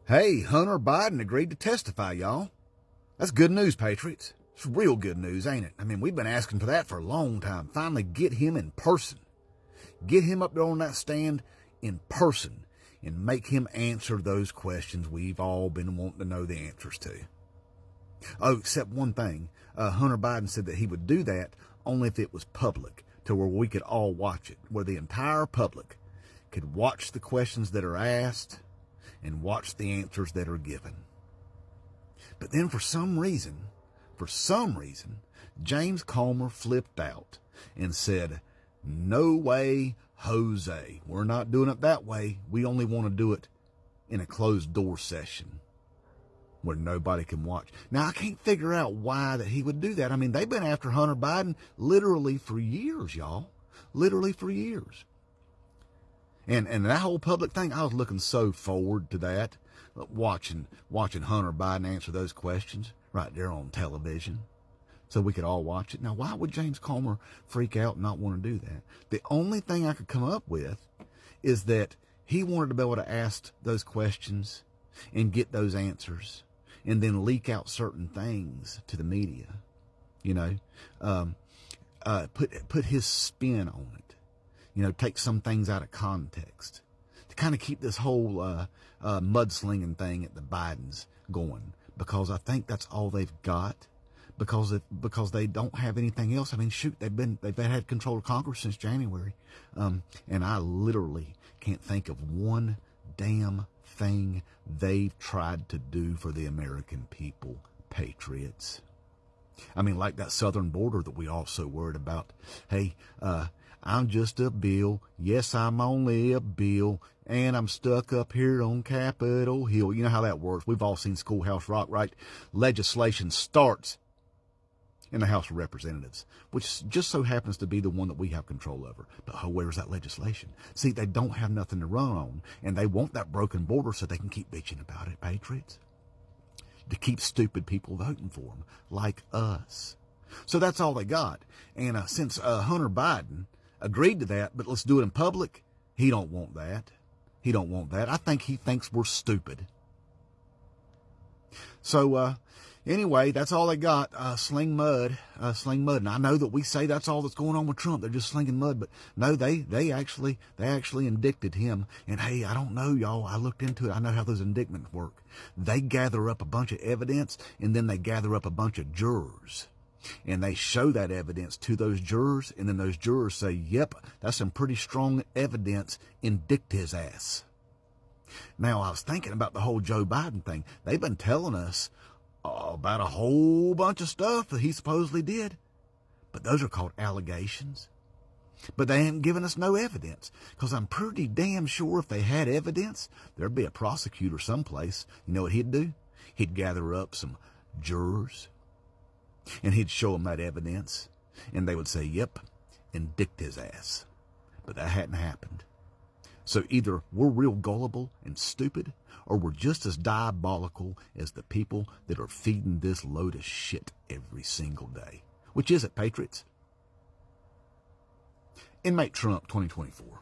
Hey, Hunter Biden agreed to testify, y'all. That's good news, patriots. It's real good news, ain't it? I mean, we've been asking for that for a long time. Finally get him in person. Get him up there on that stand in person and make him answer those questions we've all been wanting to know the answers to. Oh, except one thing. Hunter Biden said that he would do that only if it was public, to where we could all watch it, where the entire public could watch the questions that are asked and watch the answers that are given. But then for some reason, James Comer flipped out and said, "No way, Jose. We're not doing it that way. We only want to do it in a closed door session where nobody can watch." Now, I can't figure out why that he would do that. I mean, they've been after Hunter Biden literally for years, y'all. Literally for years. And that whole public thing, I was looking so forward to that, watching Hunter Biden answer those questions right there on television so we could all watch it. Now, why would James Comer freak out and not want to do that? The only thing I could come up with is that he wanted to be able to ask those questions and get those answers and then leak out certain things to the media, put his spin on it. Take some things out of context to kind of keep this whole mudslinging thing at the Bidens going, because I think that's all they've got, because they don't have anything else. I mean, shoot, they've had control of Congress since January, and I literally can't think of one damn thing they've tried to do for the American people, patriots. I mean, like that southern border that we all so worried about. Hey, I'm just a bill. Yes, I'm only a bill. And I'm stuck up here on Capitol Hill. You know how that works. We've all seen Schoolhouse Rock, right? Legislation starts in the House of Representatives, which just so happens to be the one that we have control over. But where's that legislation? See, they don't have nothing to run on. And they want that broken border so they can keep bitching about it, patriots. To keep stupid people voting for them, like us. So that's all they got. And since Hunter Biden agreed to that, but let's do it in public, he don't want that. He don't want that. I think he thinks we're stupid. So anyway, that's all they got. Sling mud. And I know that we say that's all that's going on with Trump. They're just slinging mud, but no, they actually indicted him. And hey, I don't know, y'all. I looked into it. I know how those indictments work. They gather up a bunch of evidence, and then they gather up a bunch of jurors. And they show that evidence to those jurors, and then those jurors say, "Yep, that's some pretty strong evidence. Indict his ass." Now, I was thinking about the whole Joe Biden thing. They've been telling us about a whole bunch of stuff that he supposedly did, but those are called allegations. But they haven't given us no evidence, because I'm pretty damn sure if they had evidence, there'd be a prosecutor someplace. You know what he'd do? He'd gather up some jurors, and he'd show them that evidence, and they would say, "Yep, indict his ass." But that hadn't happened. So either we're real gullible and stupid, or we're just as diabolical as the people that are feeding this load of shit every single day. Which is it, patriots? Inmate Trump 2024.